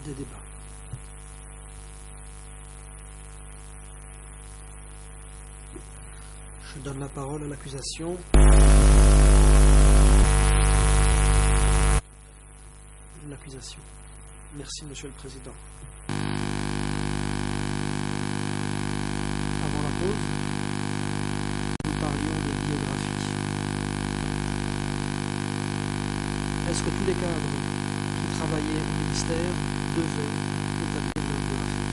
des débats. Je donne la parole à l'accusation. L'accusation. Merci, Monsieur le Président. Avant la pause, nous parlions des biographies. Est-ce que tous les cadres qui travaillaient au ministère devaient établir leur biographie?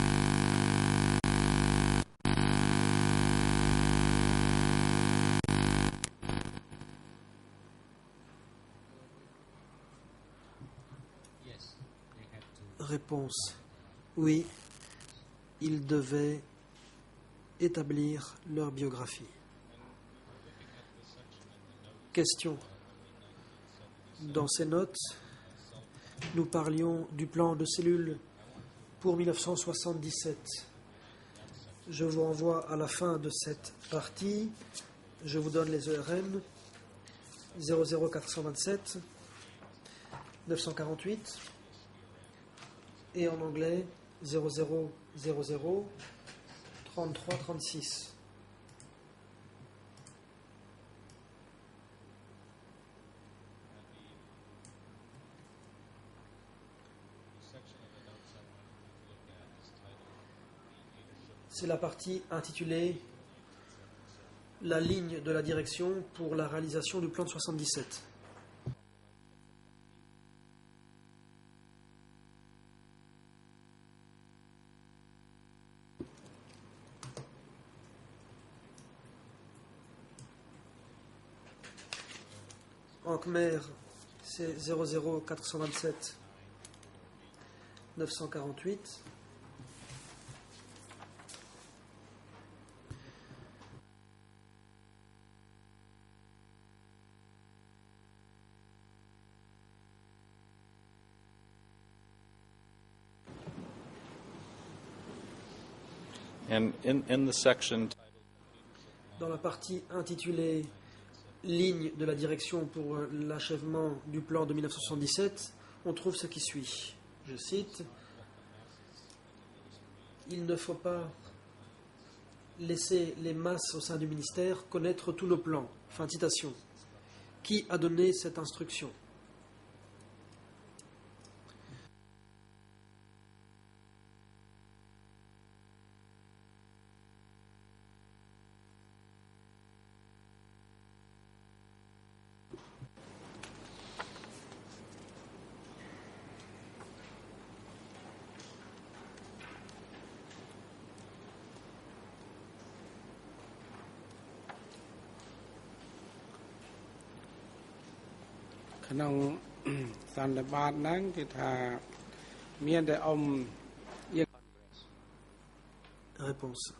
Réponse. Oui, ils devaient établir leur biographie. Question. Dans ces notes, nous parlions du plan de cellule pour 1977. Je vous renvoie à la fin de cette partie. Je vous donne les ERN 00427 948 et en anglais 0000 3336. C'est la partie intitulée « La ligne de la direction pour la réalisation du plan de 77 ». En Khmer, c'est 00427 948. And in the section, Dans la partie intitulée « Ligne de la direction pour l'achèvement du plan de 1977 », on trouve ce qui suit. Je cite « Il ne faut pas laisser les masses au sein du ministère connaître tous nos plans. » Fin de citation. Qui a donné cette instruction? Réponse.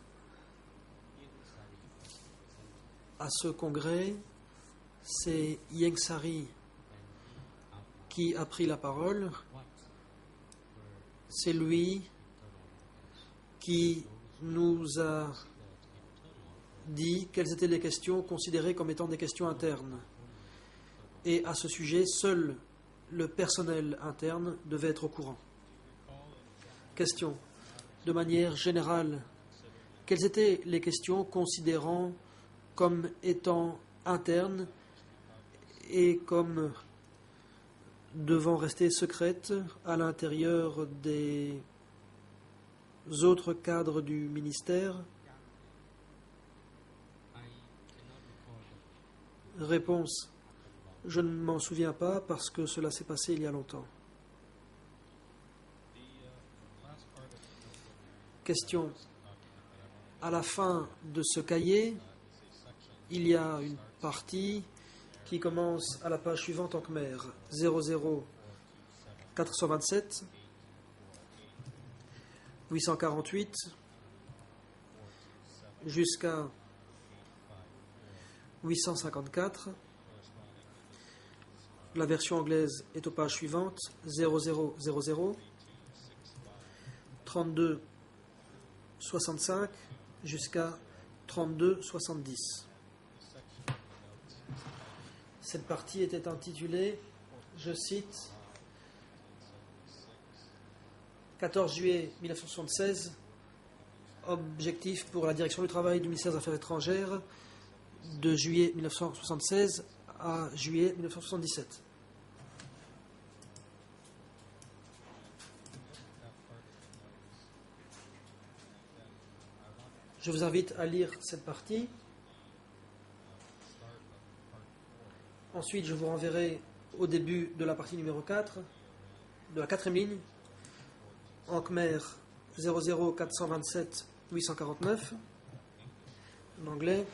À ce congrès, c'est Ieng Sary qui a pris la parole. C'est lui qui nous a dit quelles étaient les questions considérées comme étant des questions internes. Et à ce sujet, seul le personnel interne devait être au courant. Question. De manière générale, quelles étaient les questions considérant comme étant internes et comme devant rester secrètes à l'intérieur des autres cadres du ministère? Réponse. Je ne m'en souviens pas parce que cela s'est passé il y a longtemps. Question. À la fin de ce cahier, il y a une partie qui commence à la page suivante en Khmer, 00427 848 jusqu'à 854. La version anglaise est aux pages suivantes, 0000 32 65 jusqu'à 32 70. Cette partie était intitulée, je cite, 14 juillet 1976, objectif pour la direction du travail du ministère des Affaires étrangères de juillet 1976 à juillet 1977. Je vous invite à lire cette partie. Ensuite, je vous renverrai au début de la partie numéro 4, de la quatrième ligne, en Khmer 00427 849, en anglais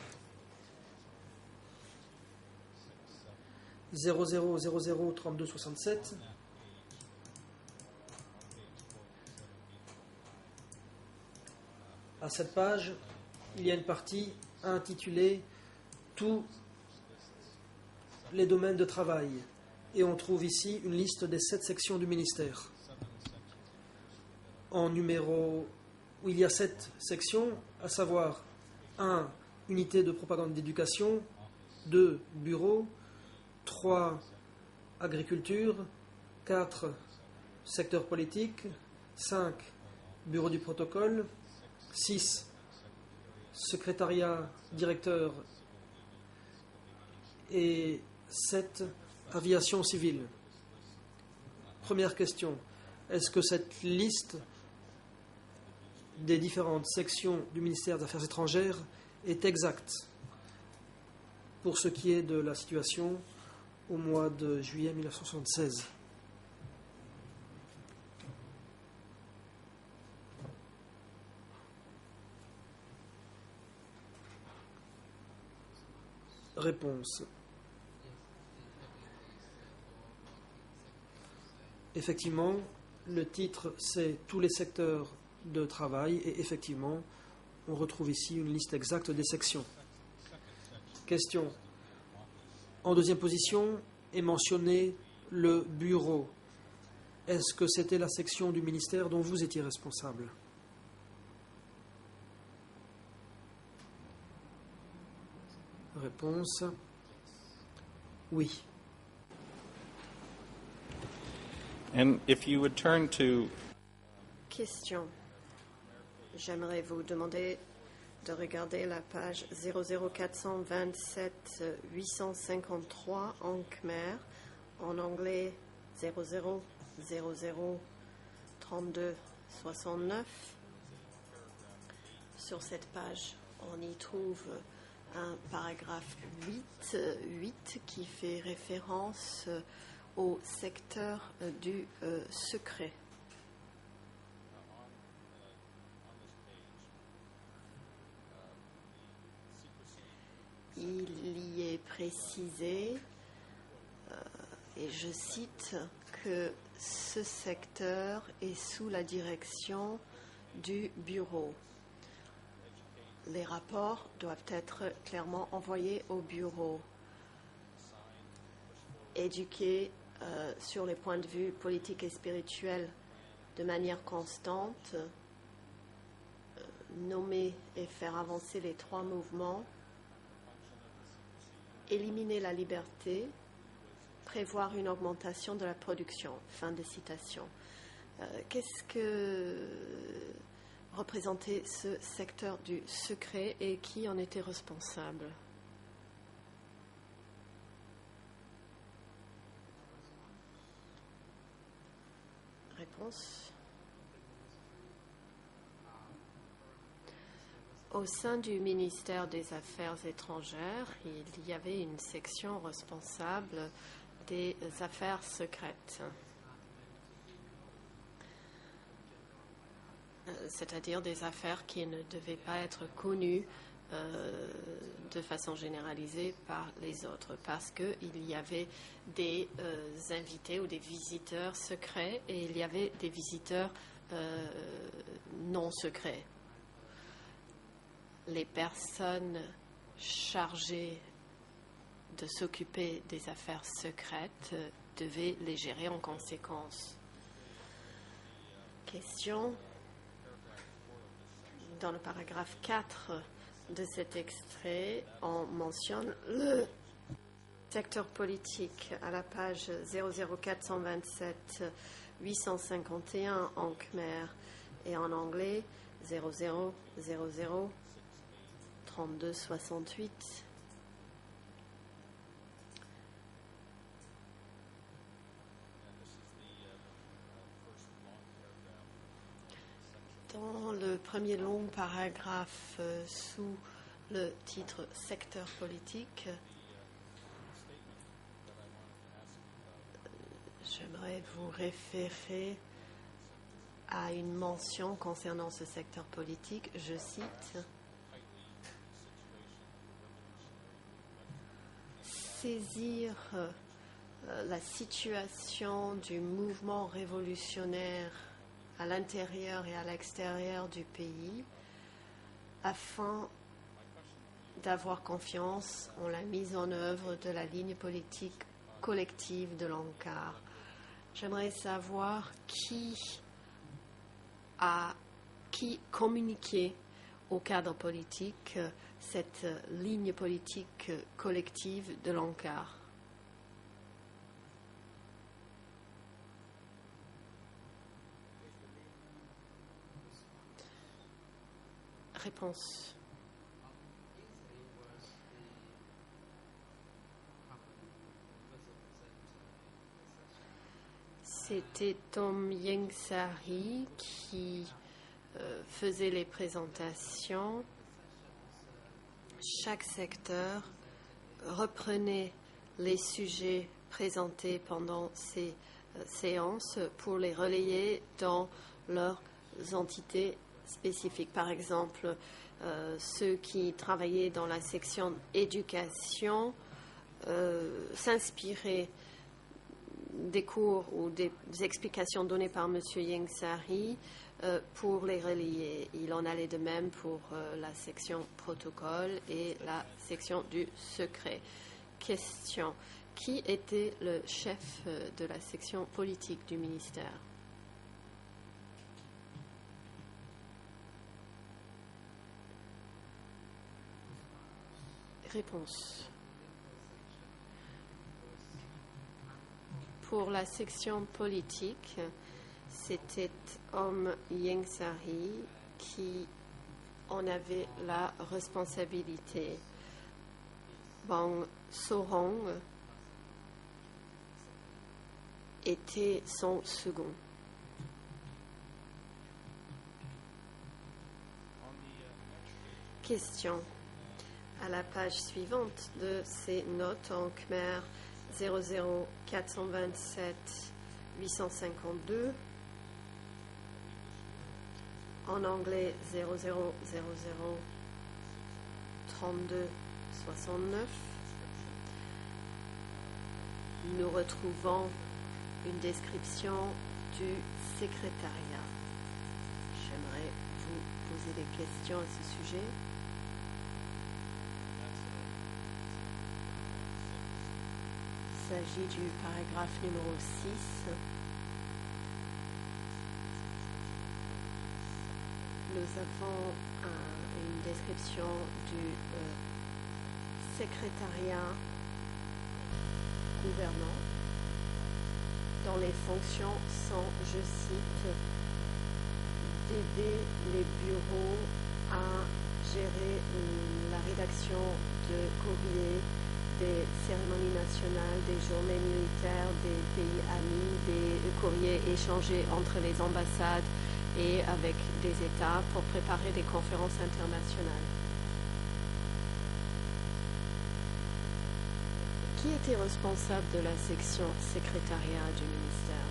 0000 32 67. À cette page, il y a une partie intitulée « Tous les domaines de travail » et on trouve ici une liste des 7 sections du ministère. En numéro, où il y a 7 sections, à savoir 1. Unité de propagande d'éducation, 2. Bureau, 3. Agriculture, 4. Secteur politique, 5. Bureau du protocole, 6. Secrétariat, directeur et 7. Aviation civile. Première question. Est-ce que cette liste des différentes sections du ministère des Affaires étrangères est exacte pour ce qui est de la situation au mois de juillet 1976? Réponse. Effectivement, le titre c'est « Tous les secteurs de travail » et effectivement, on retrouve ici une liste exacte des sections. Question. En deuxième position est mentionné le bureau. Est-ce que c'était la section du ministère dont vous étiez responsable? Réponse. Oui. And if you would turn to Question. J'aimerais vous demander de regarder la page 00427 853 en Khmer, en anglais 0000 32 69. Sur cette page, on y trouve un paragraphe 8 qui fait référence au secteur du secret. Il y est précisé, et je cite, que ce secteur est sous la direction du bureau. Les rapports doivent être clairement envoyés au bureau. Éduquer sur les points de vue politiques et spirituels de manière constante, nommer et faire avancer les 3 mouvements, éliminer la liberté, prévoir une augmentation de la production. Fin de citation. Qu'est-ce que représentait ce secteur du secret et qui en était responsable? Réponse. Au sein du ministère des Affaires étrangères, il y avait une section responsable des affaires secrètes, c'est-à-dire des affaires qui ne devaient pas être connues de façon généralisée par les autres, parce qu'il y avait des invités ou des visiteurs secrets et il y avait des visiteurs non secrets. Les personnes chargées de s'occuper des affaires secrètes devaient les gérer en conséquence. Question. Dans le paragraphe 4 de cet extrait, on mentionne le secteur politique à la page 00427 851 en khmer et en anglais 0000 3268. Dans le premier long paragraphe sous le titre secteur politique, j'aimerais vous référer à une mention concernant ce secteur politique. Je cite: saisir la situation du mouvement révolutionnaire à l'intérieur et à l'extérieur du pays afin d'avoir confiance en la mise en œuvre de la ligne politique collective de l'ANCAR. J'aimerais savoir qui a communiqué au cadre politique cette ligne politique collective de l'ANCAR. Réponse. C'était Tom Yengsari qui faisait les présentations. Chaque secteur reprenait les sujets présentés pendant ces séances pour les relayer dans leurs entités spécifiques. Par exemple, ceux qui travaillaient dans la section éducation s'inspiraient des cours ou des explications données par M. Yengsari pour les relayer. Il en allait de même pour la section protocole et la section du secret. Question: qui était le chef de la section politique du ministère? Réponse. Pour la section politique, c'était Om Yengsari qui en avait la responsabilité. Bang Sorong était son second. Question. À la page suivante de ces notes en khmer 00427 852, en anglais 0000 3269, nous retrouvons une description du secrétariat. J'aimerais vous poser des questions à ce sujet. Il s'agit du paragraphe numéro 6. Nous avons une description du secrétariat gouvernant dont les fonctions sont, je cite, d'aider les bureaux à gérer la rédaction de courriers, des cérémonies nationales, des journées militaires, des pays amis, des courriers échangés entre les ambassades et avec des États pour préparer des conférences internationales. Qui était responsable de la section secrétariat du ministère?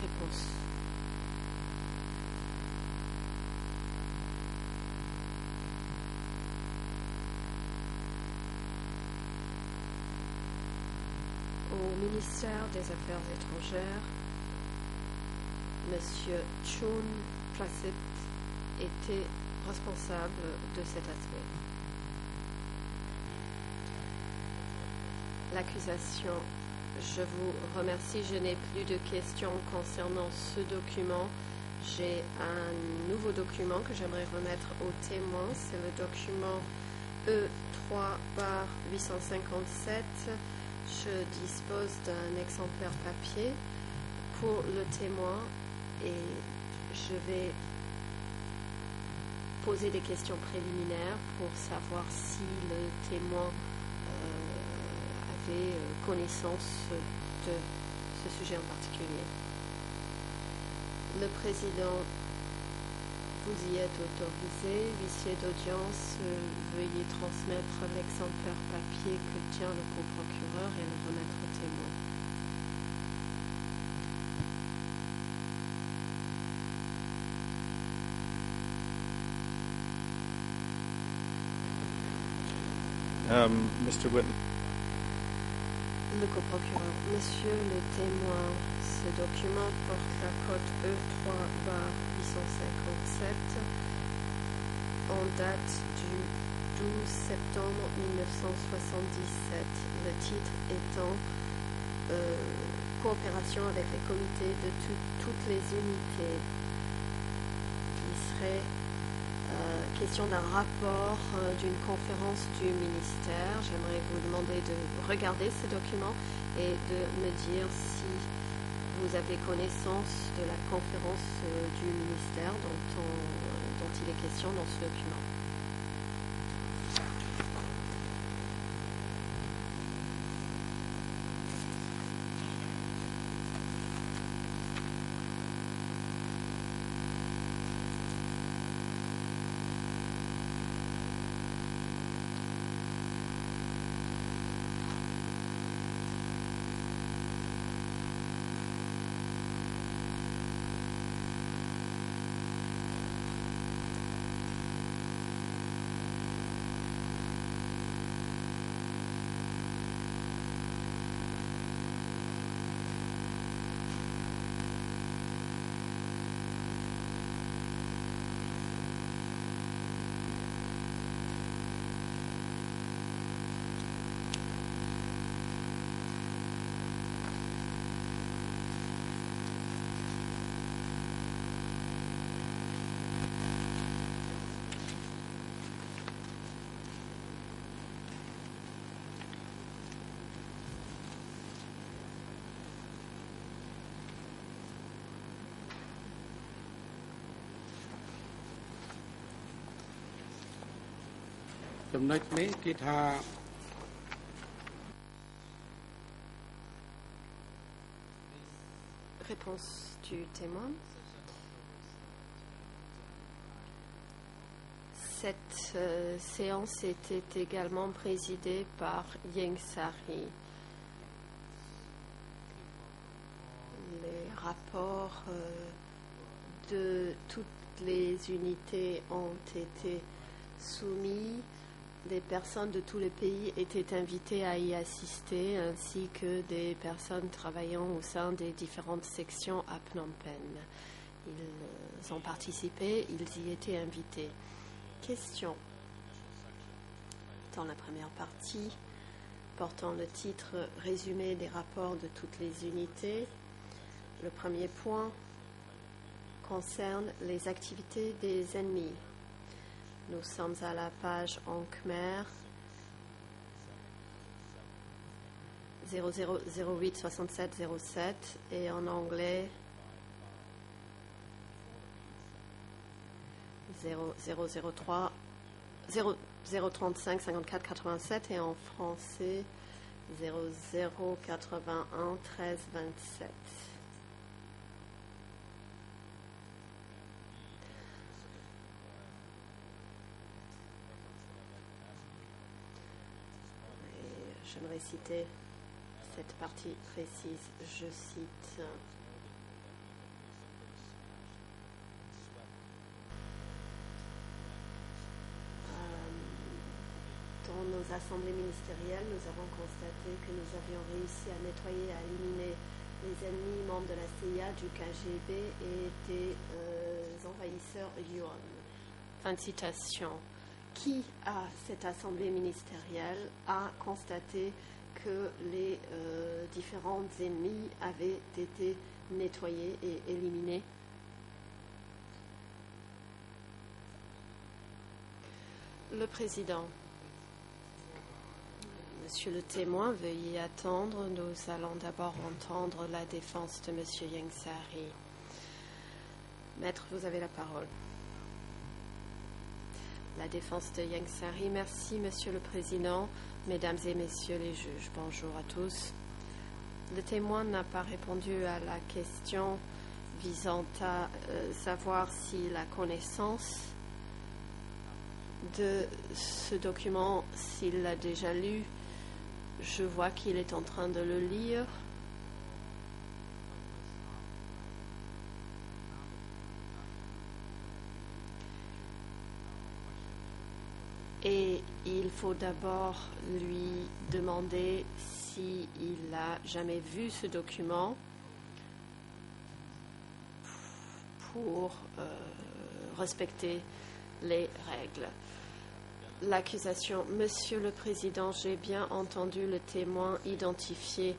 Réponse. Au ministère des Affaires étrangères, M. Chun Prasit était responsable de cet aspect. L'accusation. Je vous remercie. Je n'ai plus de questions concernant ce document. J'ai un nouveau document que j'aimerais remettre aux témoins. C'est le document E3/857. Je dispose d'un exemplaire papier pour le témoin et je vais poser des questions préliminaires pour savoir si le témoin avait connaissance de ce sujet en particulier. Le président, vous y êtes autorisé. Huissier d'audience, veuillez transmettre l'exemplaire papier que tient le coprocureur et le remettre au témoin. Mr. Whitman. Le coprocureur, monsieur le témoin, ce document porte la cote E3/857 en date du 12 septembre 1977. Le titre étant Coopération avec les comités de toutes les unités. Il serait question d'un rapport d'une conférence du ministère. J'aimerais vous demander de regarder ce document et de me dire si vous avez connaissance de la conférence du ministère dont il est question dans ce document. Réponse du témoin. Cette séance était également présidée par Ieng Sary. Les rapports de toutes les unités ont été soumis. Des personnes de tous les pays étaient invitées à y assister, ainsi que des personnes travaillant au sein des différentes sections à Phnom Penh. Ils ont participé, ils y étaient invités. Question. Dans la première partie, portant le titre « Résumé des rapports de toutes les unités », le premier point concerne les activités des ennemis. Nous sommes à la page en Khmer 00086707 et en anglais 0035 54 87 et en français 0081 13 27. J'aimerais citer cette partie précise. Je cite dans nos assemblées ministérielles, nous avons constaté que nous avions réussi à nettoyer, à éliminer les ennemis membres de la CIA, du KGB et des envahisseurs yuan. Fin de citation. Qui, à cette assemblée ministérielle, a constaté que les différents ennemis avaient été nettoyés et éliminés? Le président. Monsieur le témoin, veuillez attendre. Nous allons d'abord entendre la défense de Monsieur Ieng Sary. Maître, vous avez la parole. La défense de Ieng Sary. Merci, Monsieur le Président, Mesdames et Messieurs les juges. Bonjour à tous. Le témoin n'a pas répondu à la question visant à savoir si la connaissance de ce document, s'il l'a déjà lu. Je vois qu'il est en train de le lire. Et il faut d'abord lui demander s'il n'a jamais vu ce document pour respecter les règles. L'accusation. Monsieur le Président, j'ai bien entendu le témoin identifier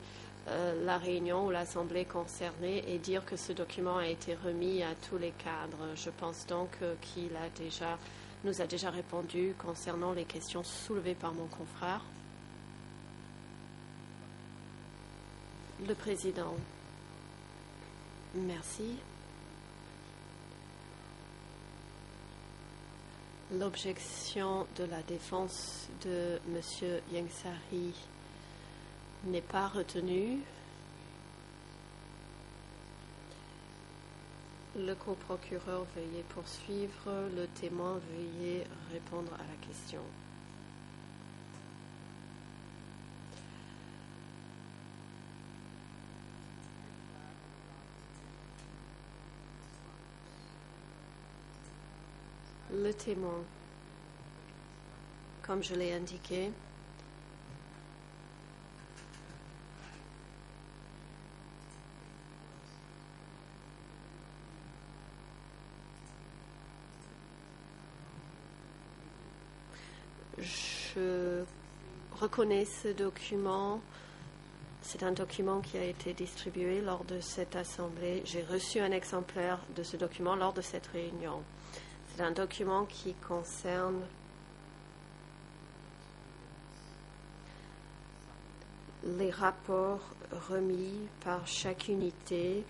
la réunion ou l'assemblée concernée et dire que ce document a été remis à tous les cadres. Je pense donc qu'il nous a déjà répondu concernant les questions soulevées par mon confrère. Le Président. Merci. L'objection de la défense de M. Ieng Sary n'est pas retenue. Le coprocureur veuillez poursuivre. Le témoin veuillez répondre à la question. Le témoin, comme je l'ai indiqué, je reconnais ce document. C'est un document qui a été distribué lors de cette assemblée. J'ai reçu un exemplaire de ce document lors de cette réunion. C'est un document qui concerne les rapports remis par chaque unité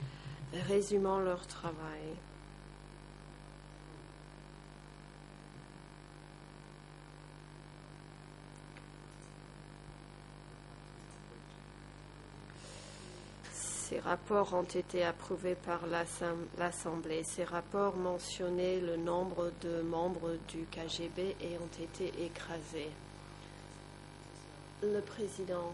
résumant leur travail. Ces rapports ont été approuvés par l'Assemblée. Ces rapports mentionnaient le nombre de membres du KGB et ont été écrasés. Le Président,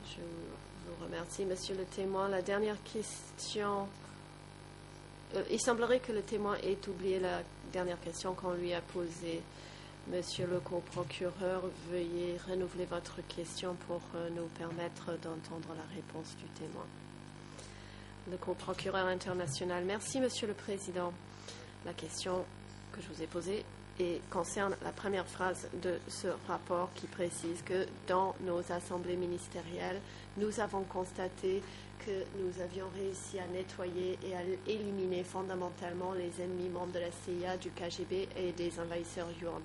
je vous remercie, Monsieur le témoin. La dernière question. Il semblerait que le témoin ait oublié la dernière question qu'on lui a posée. Monsieur le coprocureur, veuillez renouveler votre question pour nous permettre d'entendre la réponse du témoin. Le coprocureur international. Merci, Monsieur le Président. La question que je vous ai posée concerne la première phrase de ce rapport qui précise que dans nos assemblées ministérielles, nous avons constaté que nous avions réussi à nettoyer et à éliminer fondamentalement les ennemis membres de la CIA, du KGB et des envahisseurs yuan.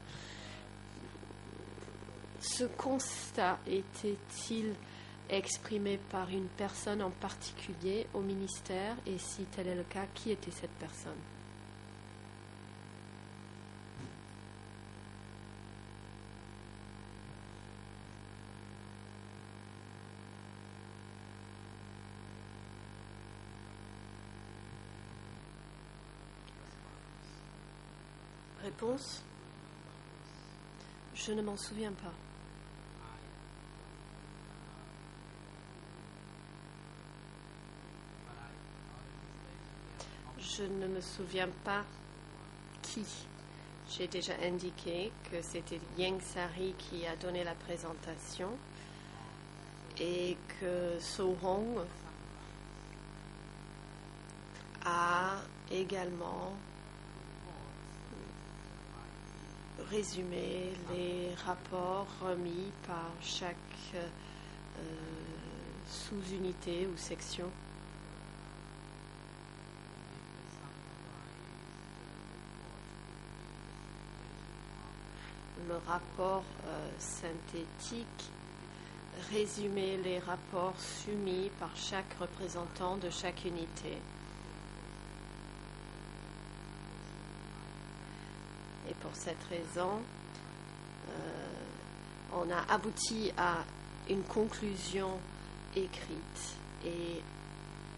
Ce constat était-il exprimé par une personne en particulier au ministère? Et si tel est le cas, qui était cette personne? Réponse? Je ne m'en souviens pas. Je ne me souviens pas qui. J'ai déjà indiqué que c'était Ieng Sary qui a donné la présentation et que So Hong a également résumé les rapports remis par chaque sous-unité ou section. le rapport synthétique résumait les rapports soumis par chaque représentant de chaque unité. Et pour cette raison, on a abouti à une conclusion écrite et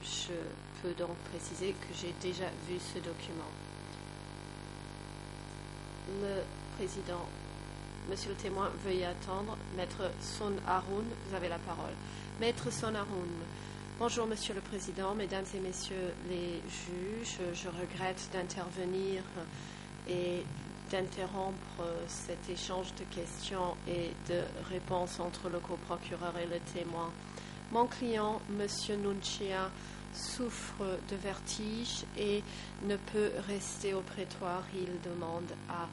je peux donc préciser que j'ai déjà vu ce document. Le président, monsieur le témoin, veuillez attendre. Maître Son Haroun, vous avez la parole. Maître Son Haroun, bonjour monsieur le président, mesdames et messieurs les juges, je regrette d'intervenir et d'interrompre cet échange de questions et de réponses entre le coprocureur et le témoin. Mon client, monsieur Nunchia, souffre de vertige et ne peut rester au prétoire. Il demande à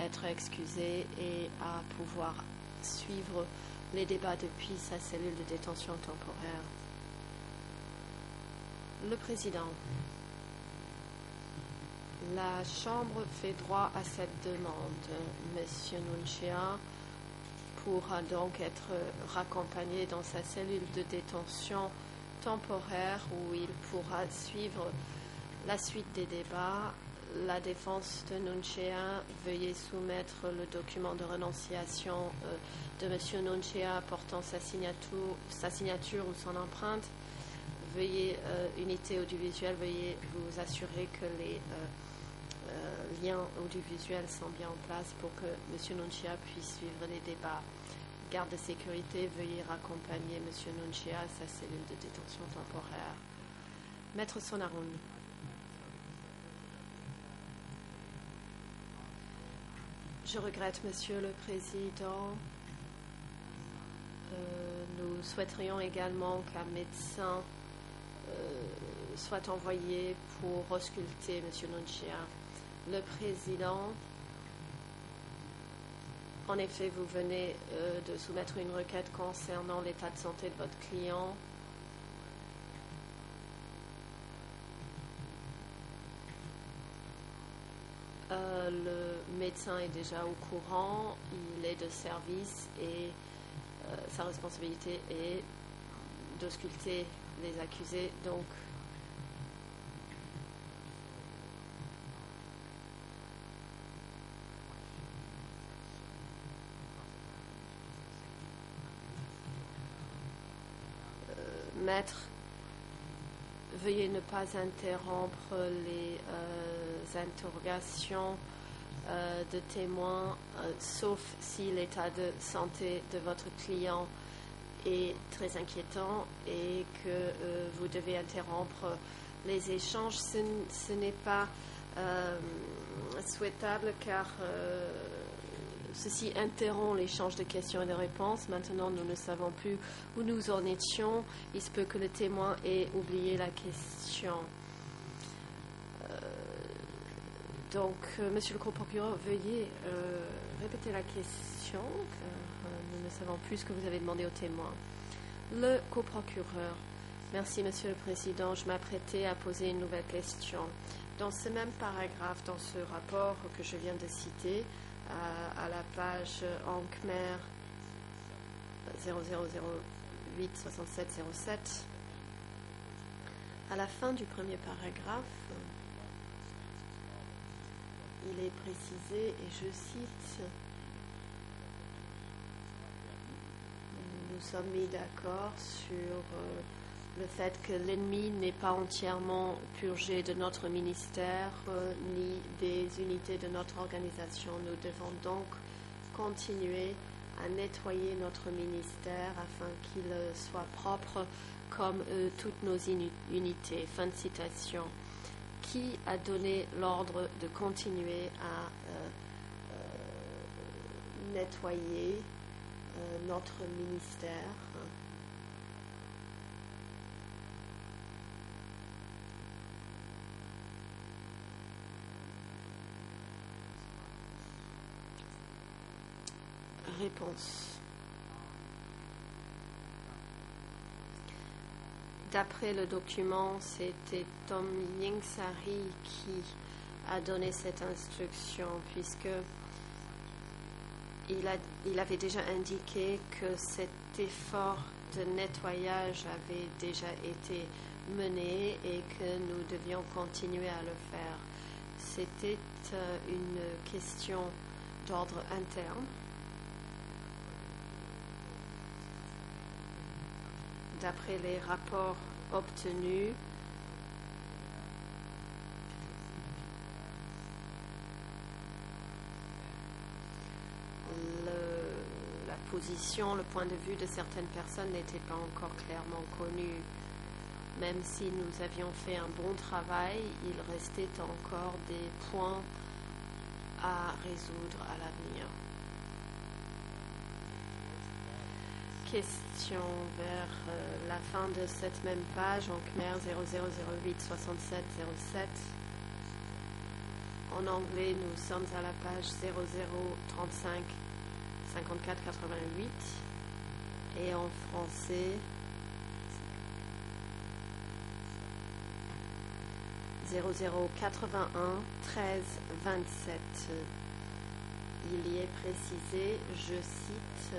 être excusé et à pouvoir suivre les débats depuis sa cellule de détention temporaire. Le président. La Chambre fait droit à cette demande. Monsieur Nunchia pourra donc être raccompagné dans sa cellule de détention temporaire où il pourra suivre la suite des débats. La défense de Nunchia, veuillez soumettre le document de renonciation de monsieur Nunchia portant sa signature ou son empreinte. Veuillez, unité audiovisuelle, veuillez vous assurer que les liens audiovisuels sont bien en place pour que M. Nunchia puisse suivre les débats. Garde de sécurité, veuillez raccompagner M. Nunchia à sa cellule de détention temporaire. Maître Son Haroun. Je regrette, Monsieur le Président. Nous souhaiterions également qu'un médecin soit envoyé pour ausculter M. Nunchia. Le Président, en effet, vous venez de soumettre une requête concernant l'état de santé de votre client. Le médecin est déjà au courant, il est de service et sa responsabilité est d'ausculter les accusés. Donc, maître, veuillez ne pas interrompre les interrogations de témoins, sauf si l'état de santé de votre client est très inquiétant et que vous devez interrompre les échanges. Ce n'est pas souhaitable car ceci interrompt l'échange de questions et de réponses. Maintenant, nous ne savons plus où nous en étions. Il se peut que le témoin ait oublié la question. Donc, monsieur le coprocureur, veuillez répéter la question, car nous ne savons plus ce que vous avez demandé au témoin. Le coprocureur. Merci, monsieur le président. Je m'apprêtais à poser une nouvelle question. Dans ce même paragraphe, dans ce rapport que je viens de citer, à la page en Khmer 00086707, à la fin du premier paragraphe, il est précisé, et je cite, nous sommes mis d'accord sur le fait que l'ennemi n'est pas entièrement purgé de notre ministère ni des unités de notre organisation. Nous devons donc continuer à nettoyer notre ministère afin qu'il soit propre comme toutes nos unités. Fin de citation. Qui a donné l'ordre de continuer à nettoyer notre ministère? Réponse. D'après le document, c'était Tom Ying Sari qui a donné cette instruction, puisque il avait déjà indiqué que cet effort de nettoyage avait déjà été mené et que nous devions continuer à le faire. C'était une question d'ordre interne. D'après les rapports obtenus, la position, le point de vue de certaines personnes n'était pas encore clairement connu. Même si nous avions fait un bon travail, il restait encore des points à résoudre à l'avenir. Question vers la fin de cette même page, en Khmer 0008 67 07. En anglais, nous sommes à la page 0035 54 88 et en français 0081 13 27. Il y est précisé, je cite,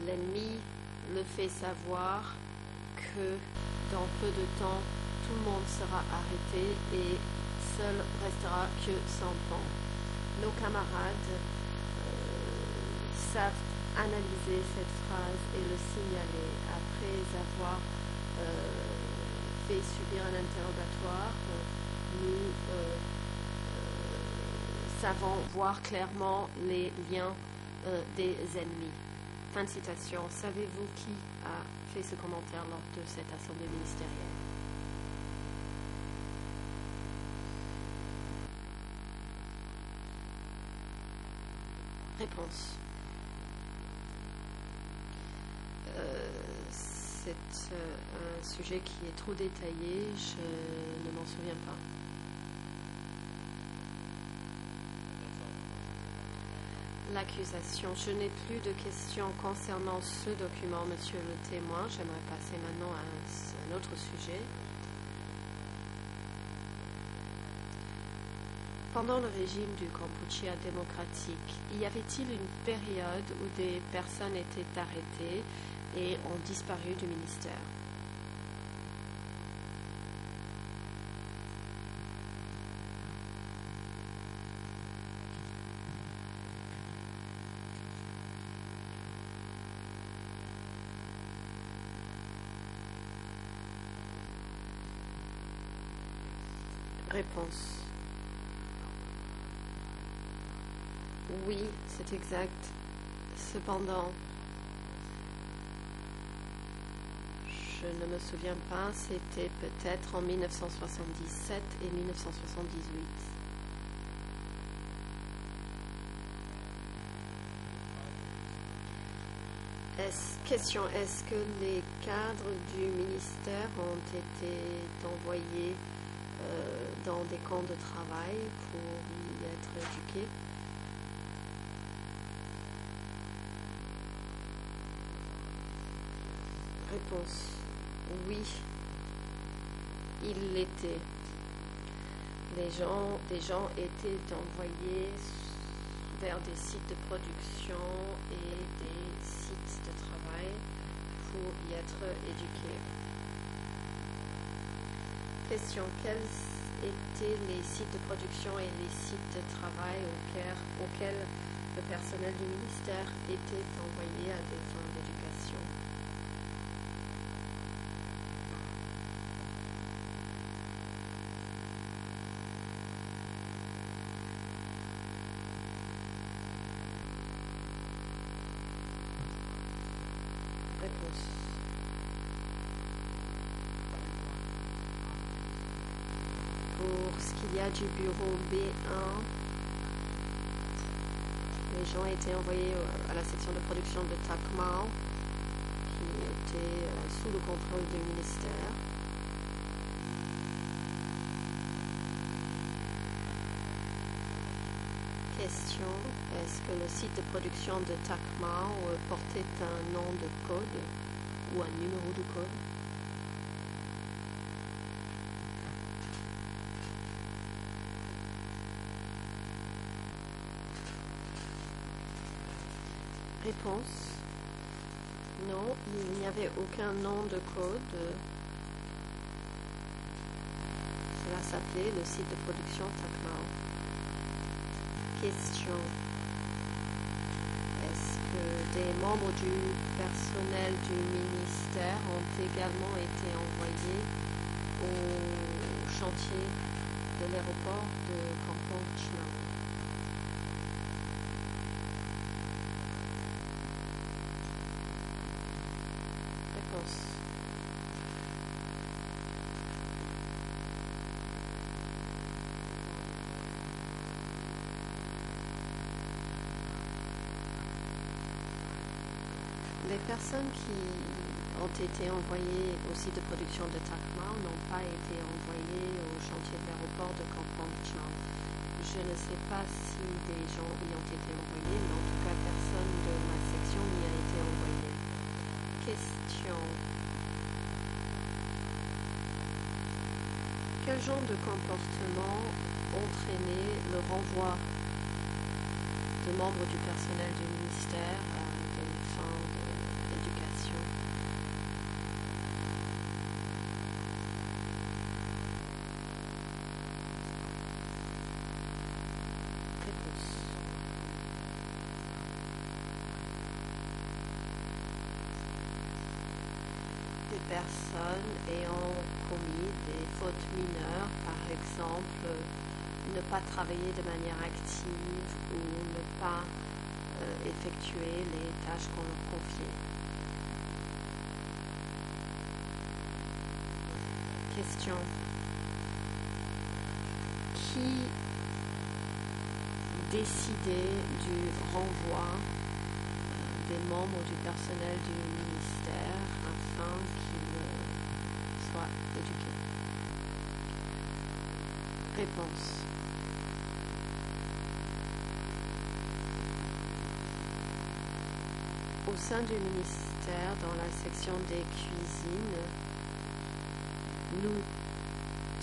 l'ennemi le fait savoir que dans peu de temps, tout le monde sera arrêté et seul restera que 100 ans. Nos camarades savent analyser cette phrase et le signaler. Après avoir fait subir un interrogatoire, nous savons voir clairement les liens des ennemis. Fin de citation. Savez-vous qui a fait ce commentaire lors de cette assemblée ministérielle? Réponse. C'est un sujet qui est trop détaillé, je ne m'en souviens pas. L'accusation. Je n'ai plus de questions concernant ce document, monsieur le témoin. J'aimerais passer maintenant à un autre sujet. Pendant le régime du Kampuchea démocratique, y avait-il une période où des personnes étaient arrêtées et ont disparu du ministère? Réponse. Oui, c'est exact. Cependant, je ne me souviens pas, c'était peut-être en 1977 et 1978. Question, est-ce que les cadres du ministère ont été envoyés dans des camps de travail pour y être éduqués? Réponse. Oui, il l'était. Des gens étaient envoyés vers des sites de production et des sites de travail pour y être éduqués. Question. Quels étaient les sites de production et les sites de travail auxquels le personnel du ministère était envoyé à des fins d'éducation? Réponse. Pour ce qu'il y a du bureau B1, les gens étaient envoyés à la section de production de Takmao, qui était sous le contrôle du ministère. Question, est-ce que le site de production de Takmao portait un nom de code ou un numéro de code? Réponse. Non, il n'y avait aucun nom de code. Cela s'appelait le site de production Takmao. Question. Est-ce que des membres du personnel du ministère ont également été envoyés au chantier de l'aéroport de Kampong Chhnang? Réponse. Les personnes qui ont été envoyées au site de production de Takmao n'ont pas été envoyées au chantier de l'aéroport de Kampong Chhnang. Je ne sais pas si des gens y ont été envoyés, mais en tout cas, personne de ma section n'y a été envoyé. Question. Quel genre de comportement entraîné le renvoi de membres du personnel du ministère à des fins d'éducation? Réponse. Des personnes ayant commis des fautes mineures, par exemple ne pas travailler de manière active ou ne pas effectuer les tâches qu'on leur confiait. Question. Qui décidait du renvoi des membres du personnel du ministère afin qu'ils soient éduqués? Réponse. Au sein du ministère, dans la section des cuisines, nous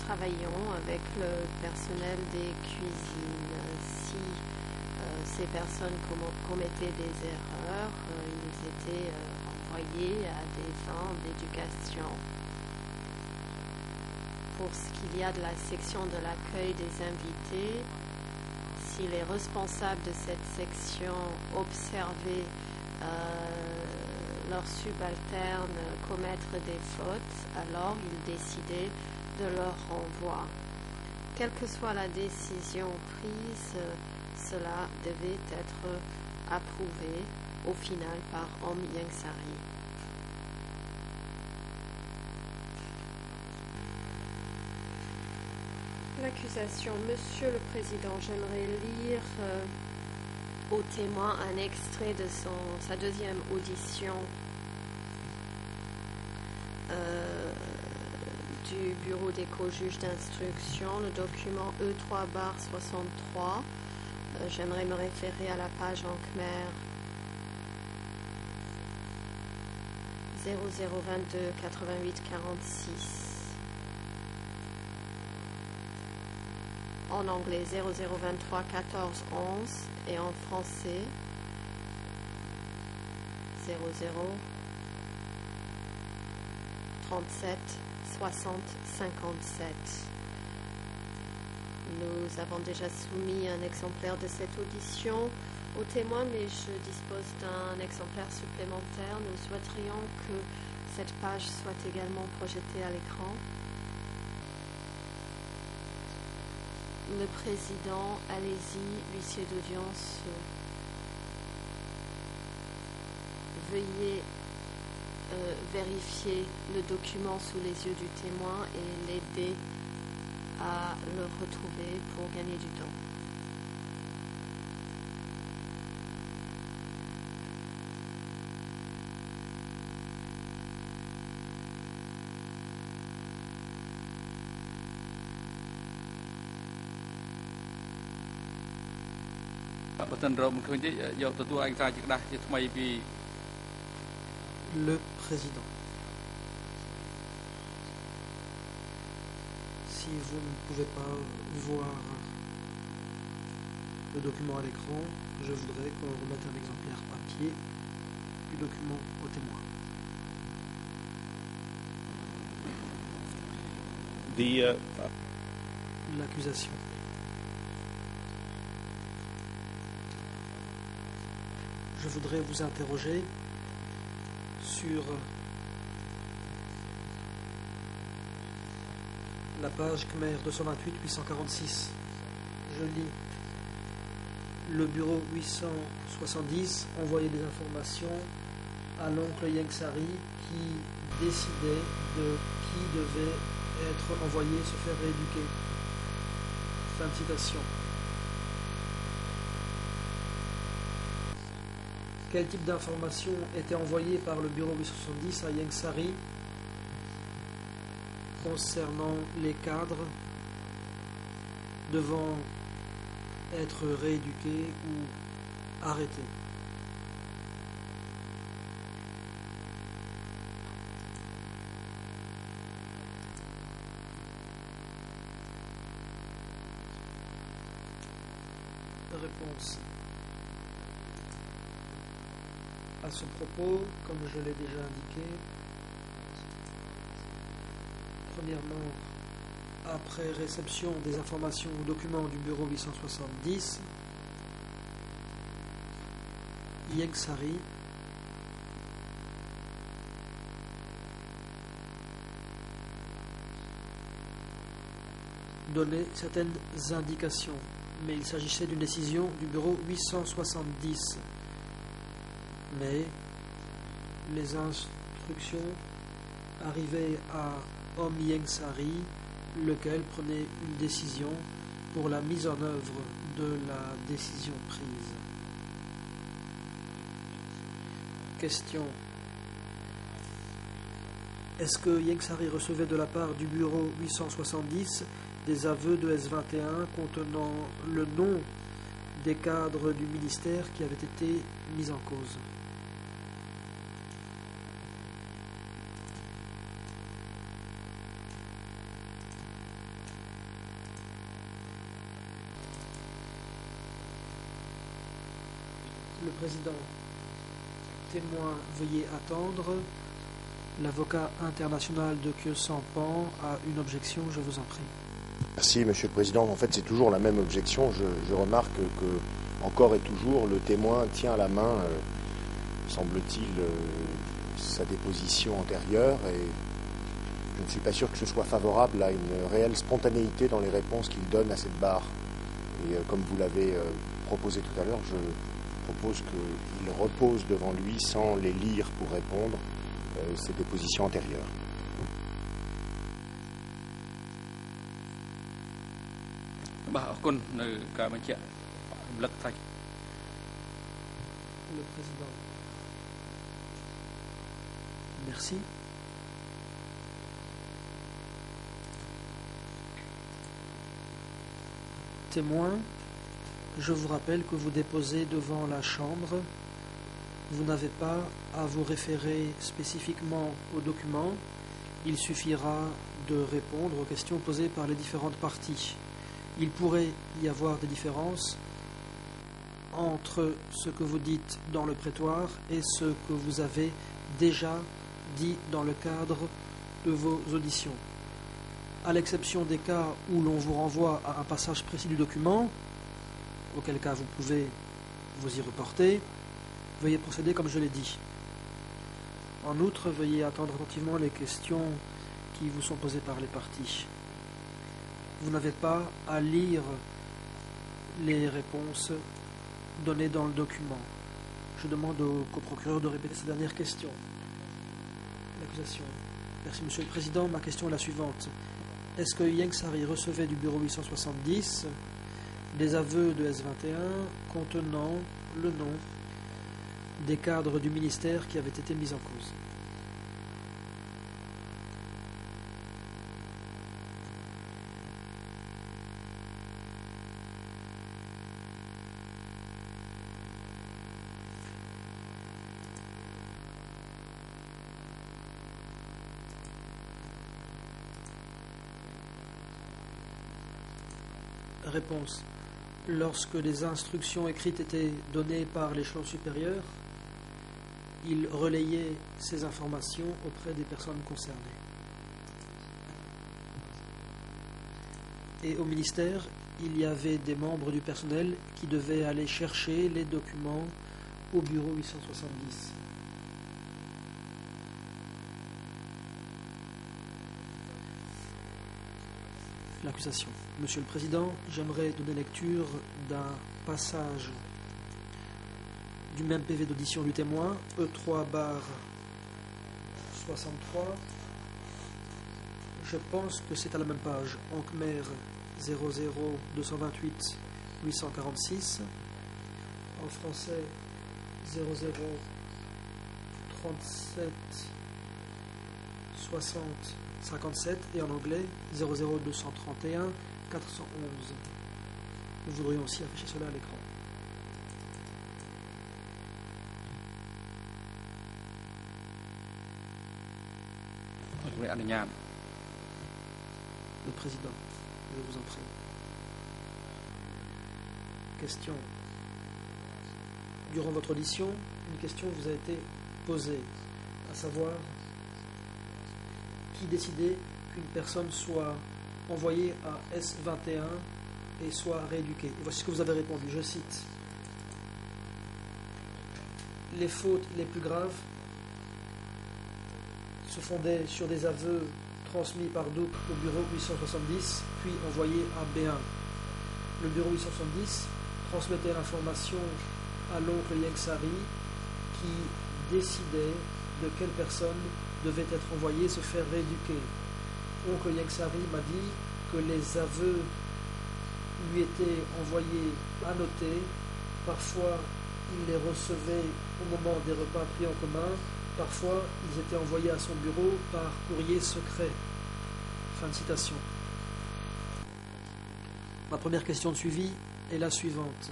travaillons avec le personnel des cuisines. Si ces personnes commettaient des erreurs, ils étaient envoyés à des fins d'éducation. Pour ce qu'il y a de la section de l'accueil des invités, si les responsables de cette section observaient leurs subalternes commettre des fautes, alors ils décidaient de leur renvoi. Quelle que soit la décision prise, cela devait être approuvé au final par Om Yengsari. L'accusation. Monsieur le Président, j'aimerais lire au témoin un extrait de sa deuxième audition du bureau des co-juges d'instruction, le document E3/63. J'aimerais me référer à la page en khmer 0022 88 46. En anglais 0023 14 11 et en français 00 37 60 57. Nous avons déjà soumis un exemplaire de cette audition aux témoins, mais je dispose d'un exemplaire supplémentaire. Nous souhaiterions que cette page soit également projetée à l'écran. Le président, allez-y, l'huissier d'audience, veuillez vérifier le document sous les yeux du témoin et l'aider à le retrouver pour gagner du temps. Le président. Si vous ne pouvez pas voir le document à l'écran, je voudrais qu'on remette un exemplaire papier du document au témoin. L'accusation. Je voudrais vous interroger sur la page Khmer 228-846. Je lis: le bureau 870 envoyait des informations à l'oncle Yengsari qui décidait de qui devait être envoyé se faire rééduquer. Fin de citation. Quel type d'informations était envoyé par le bureau 870 à Yengsari concernant les cadres devant être rééduqués ou arrêtés? Réponse. À ce propos, comme je l'ai déjà indiqué, premièrement, après réception des informations ou documents du bureau 870, Yengsari donnait certaines indications, mais il s'agissait d'une décision du bureau 870. Mais les instructions arrivaient à Om Yengsari, lequel prenait une décision pour la mise en œuvre de la décision prise. Question. Est-ce que Yengsari recevait de la part du bureau 870 des aveux de S21 contenant le nom des cadres du ministère qui avaient été mis en cause? Le président. Témoin, veuillez attendre. L'avocat international de Khieu Samphan a une objection, je vous en prie. Merci, Monsieur le Président. En fait, c'est toujours la même objection. Je remarque que, encore et toujours, le témoin tient à la main, semble-t-il, sa déposition antérieure, et je ne suis pas sûr que ce soit favorable à une réelle spontanéité dans les réponses qu'il donne à cette barre. Et comme vous l'avez proposé tout à l'heure, je propose qu'il repose devant lui, sans les lire pour répondre, ses dépositions antérieures. Le président. Merci. Témoin, je vous rappelle que vous déposez devant la Chambre. Vous n'avez pas à vous référer spécifiquement aux documents. Il suffira de répondre aux questions posées par les différentes parties. Il pourrait y avoir des différences entre ce que vous dites dans le prétoire et ce que vous avez déjà dit dans le cadre de vos auditions. À l'exception des cas où l'on vous renvoie à un passage précis du document, auquel cas vous pouvez vous y reporter, veuillez procéder comme je l'ai dit. En outre, veuillez attendre attentivement les questions qui vous sont posées par les parties. Vous n'avez pas à lire les réponses données dans le document. Je demande au coprocureur de répéter ces dernières questions. L'accusation. Merci, Monsieur le Président. Ma question est la suivante. Est-ce que Yengsari recevait du bureau 870 des aveux de S21 contenant le nom des cadres du ministère qui avaient été mis en cause? Réponse. lorsque les instructions écrites étaient données par l'échelon supérieur, il relayait ces informations auprès des personnes concernées. Et au ministère, il y avait des membres du personnel qui devaient aller chercher les documents au bureau 870. L'accusation. Monsieur le Président, j'aimerais donner lecture d'un passage du même PV d'audition du témoin, E3/63. Je pense que c'est à la même page. Ankmer 00228 846. En français 0037 60 57 et en anglais 00231 411. Nous voudrions aussi afficher cela à l'écran. Le Président, je vous en prie. Question. Durant votre audition, une question vous a été posée, à savoir qui décidait qu'une personne soit envoyée à S21 et soit rééduquée. Et voici ce que vous avez répondu, je cite. Les fautes les plus graves se fondaient sur des aveux transmis par Duke au bureau 870, puis envoyés à B1. Le bureau 870 transmettait l'information à l'oncle Yengsari qui décidait de quelle personne devait être envoyée se faire rééduquer. Oncle Yengsari m'a dit que les aveux lui étaient envoyés annotés. Parfois, il les recevait au moment des repas pris en commun. Parfois, ils étaient envoyés à son bureau par courrier secret. Fin de citation. Ma première question de suivi est la suivante.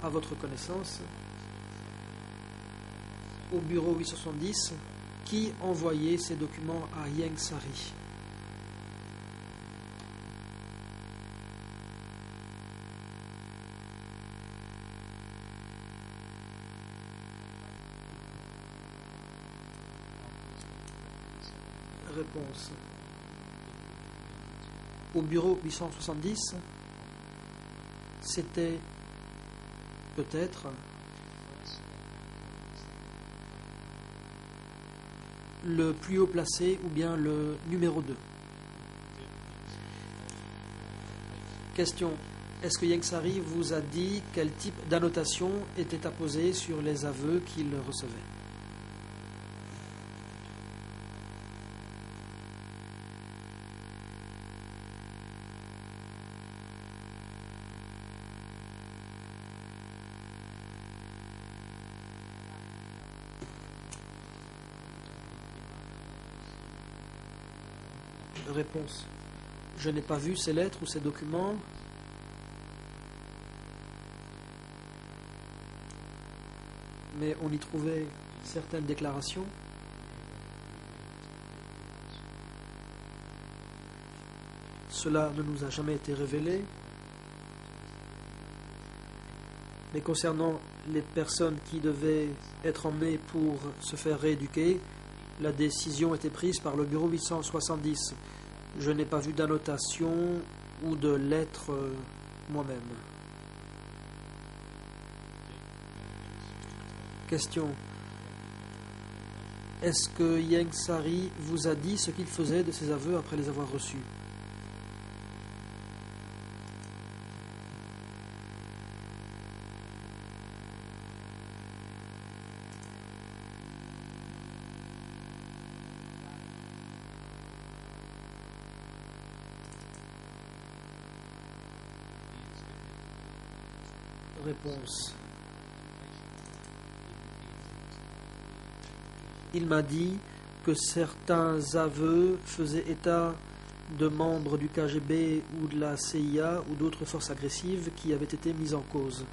À votre connaissance, au bureau 870, qui envoyait ces documents à Yengsari? Réponse. Au bureau 870, c'était peut-être le plus haut placé ou bien le numéro 2. Question. Est-ce que Yengsari vous a dit quel type d'annotation était apposée sur les aveux qu'il recevait? Réponse. Je n'ai pas vu ces lettres ou ces documents. Mais on y trouvait certaines déclarations. Cela ne nous a jamais été révélé. Mais concernant les personnes qui devaient être emmenées pour se faire rééduquer, la décision était prise par le bureau 870. Je n'ai pas vu d'annotation ou de lettre moi-même. Question. Est-ce que Yengsari vous a dit ce qu'il faisait de ses aveux après les avoir reçus? Réponse. Il m'a dit que certains aveux faisaient état de membres du KGB ou de la CIA ou d'autres forces agressives qui avaient été mises en cause.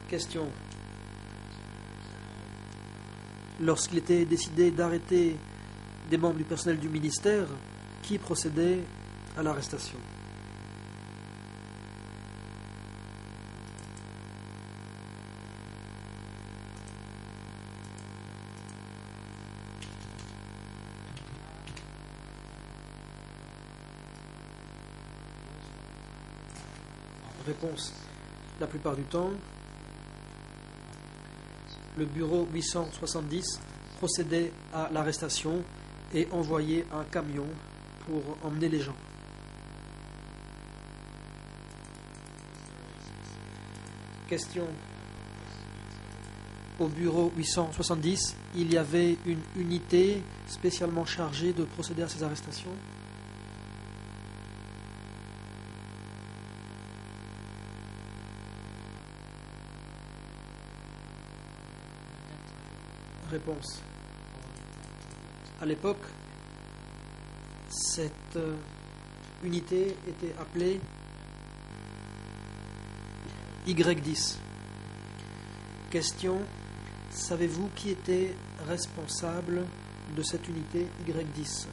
Question. Lorsqu'il était décidé d'arrêter des membres du personnel du ministère qui procédaient à l'arrestation. Réponse. La plupart du temps, le bureau 870 procédait à l'arrestation et envoyait un camion pour emmener les gens. Question. Au bureau 870, il y avait une unité spécialement chargée de procéder à ces arrestations? Réponse. À l'époque, cette unité était appelée Y10. Question. Savez-vous qui était responsable de cette unité Y10?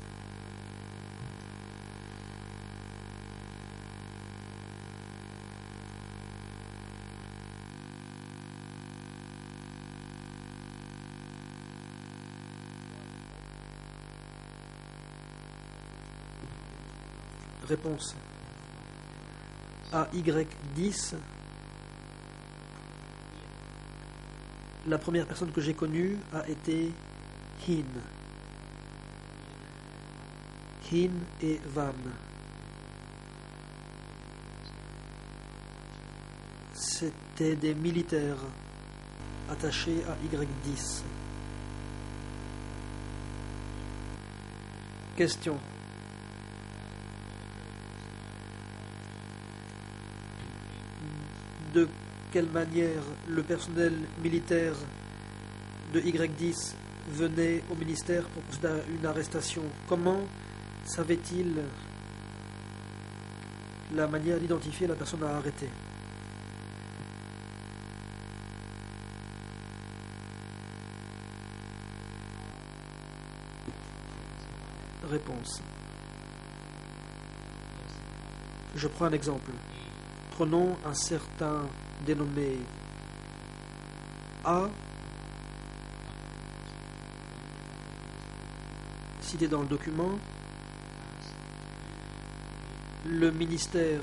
Réponse. À Y10, la première personne que j'ai connue a été Hin. Hin et Van. C'étaient des militaires attachés à Y10. Question. De quelle manière le personnel militaire de Y10 venait au ministère pour procéder à une arrestation? Comment savait-il la manière d'identifier la personne à arrêter? Réponse. Je prends un exemple. Prenons un certain dénommé A, cité dans le document. Le ministère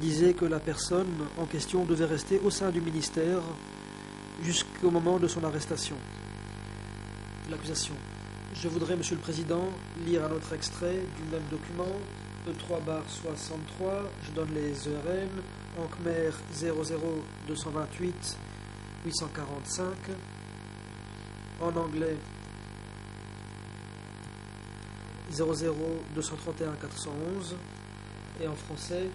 disait que la personne en question devait rester au sein du ministère jusqu'au moment de son arrestation. L'accusation. Je voudrais, Monsieur le Président, lire un autre extrait du même document, E3/63, je donne les ERN, en Khmer 00228 845, en anglais 00231 411, et en français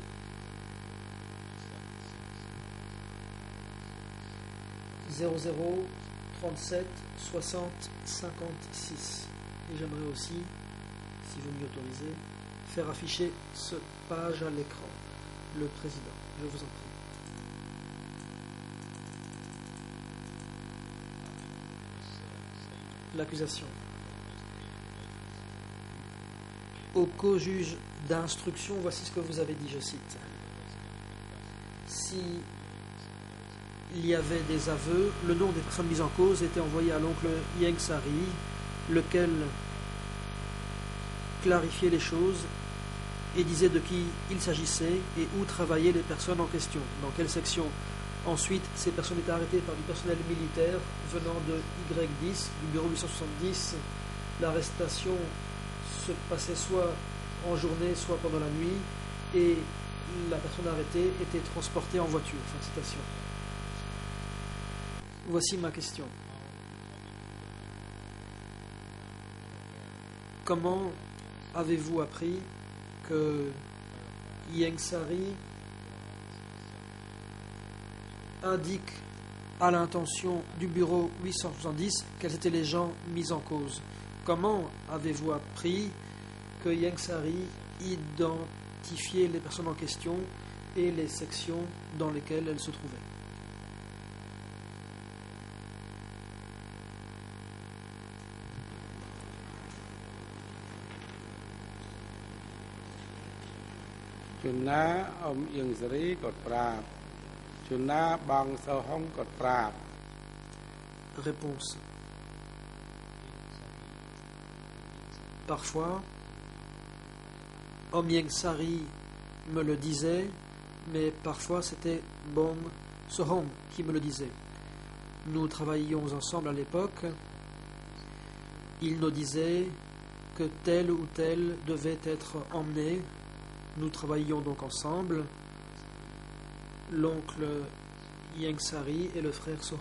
0037 60 56. Et j'aimerais aussi, si vous m'y autorisez, faire afficher ce page à l'écran. Le Président, je vous en prie. L'accusation. Au co-juge d'instruction, voici ce que vous avez dit, je cite. Si il y avait des aveux, le nom des personnes mises en cause était envoyé à l'oncle Ieng Sari, lequel clarifiait les choses et disait de qui il s'agissait et où travaillaient les personnes en question, dans quelle section. Ensuite, ces personnes étaient arrêtées par du personnel militaire venant de Y10, du bureau 870. L'arrestation se passait soit en journée, soit pendant la nuit, et la personne arrêtée était transportée en voiture. Fin de citation. Voici ma question. Comment avez-vous appris que Ieng Sari indique à l'intention du bureau 870 quels étaient les gens mis en cause? Comment avez-vous appris que Ieng Sari identifiait les personnes en question et les sections dans lesquelles elles se trouvaient. Réponse. Parfois, Om Yeng Sari me le disait, mais parfois c'était Bong Sohong qui me le disait. Nous travaillions ensemble à l'époque. Il nous disait que tel ou tel devait être emmené. Nous travaillions donc ensemble, l'oncle Yeng Sari et le frère Sohong.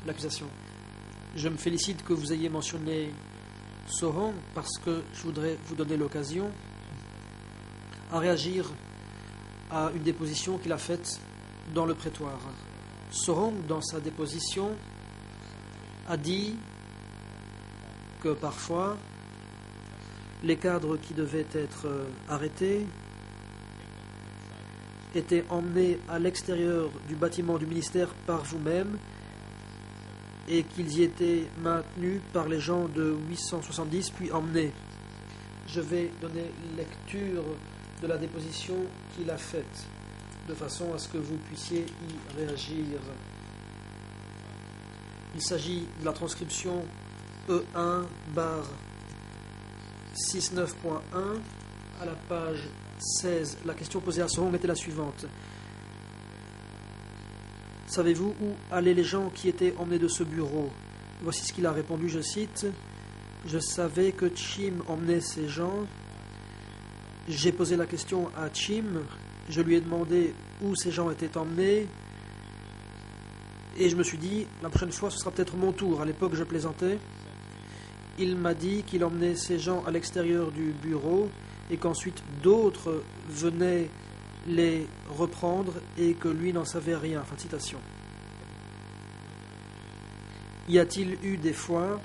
L'accusation. Je me félicite que vous ayez mentionné Sohong parce que je voudrais vous donner l'occasion à réagir à une déposition qu'il a faite dans le prétoire. Sohong, dans sa déposition, a dit que parfois les cadres qui devaient être arrêtés étaient emmenés à l'extérieur du bâtiment du ministère par vous-même et qu'ils y étaient maintenus par les gens de 870 puis emmenés. Je vais donner lecture de la déposition qu'il a faite de façon à ce que vous puissiez y réagir. Il s'agit de la transcription E1 bar 69.1 à la page 16. La question posée à Sohong était la suivante. Savez-vous où allaient les gens qui étaient emmenés de ce bureau? Voici ce qu'il a répondu, je cite. Je savais que Chim emmenait ces gens. J'ai posé la question à Chim. Je lui ai demandé où ces gens étaient emmenés. Et je me suis dit, la prochaine fois, ce sera peut-être mon tour. À l'époque, je plaisantais. Il m'a dit qu'il emmenait ces gens à l'extérieur du bureau et qu'ensuite d'autres venaient les reprendre et que lui n'en savait rien. Fin de citation. Y a-t-il eu des fois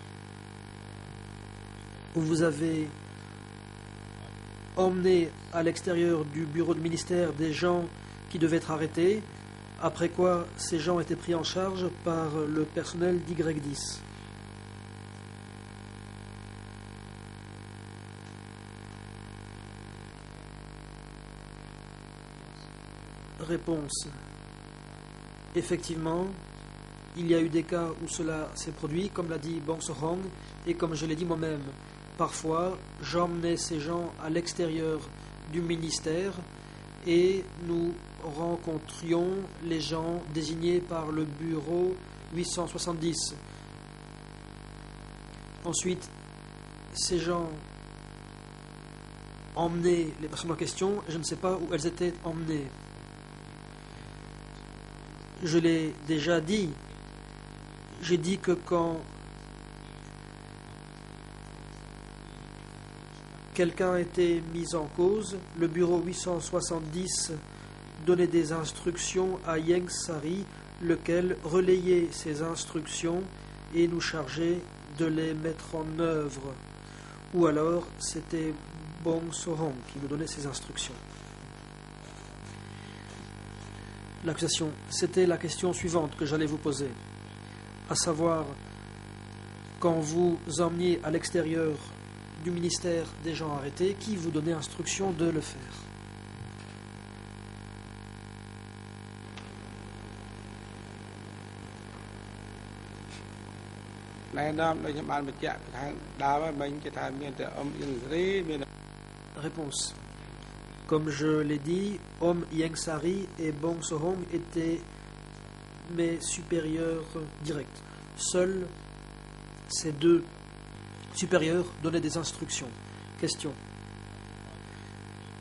où vous avez emmené à l'extérieur du bureau de ministère des gens qui devaient être arrêtés, après quoi ces gens étaient pris en charge par le personnel d'Y10? Réponse. Effectivement, il y a eu des cas où cela s'est produit, comme l'a dit Bong Sohong, et comme je l'ai dit moi-même. Parfois, j'emmenais ces gens à l'extérieur du ministère et nous rencontrions les gens désignés par le bureau 870. Ensuite, ces gens emmenaient les personnes en question et je ne sais pas où elles étaient emmenées. Je l'ai déjà dit. J'ai dit que quand quelqu'un était mis en cause, le bureau 870 donnait des instructions à Yeng Sari, lequel relayait ces instructions et nous chargeait de les mettre en œuvre. Ou alors, c'était Bong Sohong qui nous donnait ces instructions. L'accusation, c'était la question suivante que j'allais vous poser, à savoir, quand vous emmeniez à l'extérieur du ministère des gens arrêtés, qui vous donnait instruction de le faire? Réponse. Comme je l'ai dit, Om Yeng Sari et Bong Sohong étaient mes supérieurs directs. Seuls ces deux supérieurs donnaient des instructions. Question.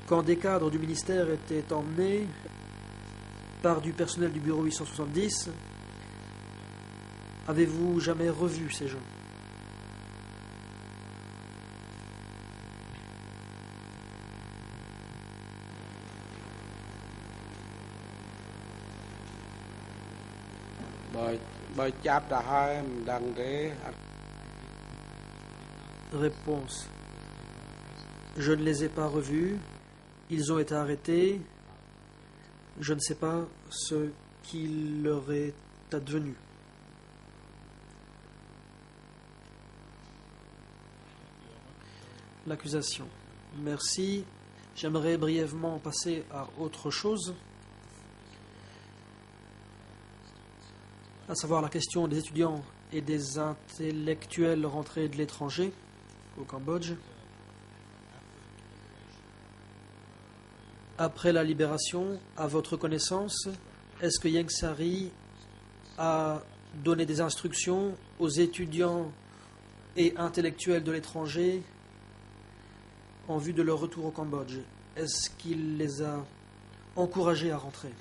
Quand des cadres du ministère étaient emmenés par du personnel du bureau 870, avez-vous jamais revu ces gens? Réponse. Je ne les ai pas revus. Ils ont été arrêtés. Je ne sais pas ce qu'il leur est advenu. L'accusation. Merci. J'aimerais brièvement passer à autre chose, à savoir la question des étudiants et des intellectuels rentrés de l'étranger au Cambodge. Après la libération, à votre connaissance, est-ce que Ieng Sary a donné des instructions aux étudiants et intellectuels de l'étranger en vue de leur retour au Cambodge? Est-ce qu'il les a encouragés à rentrer?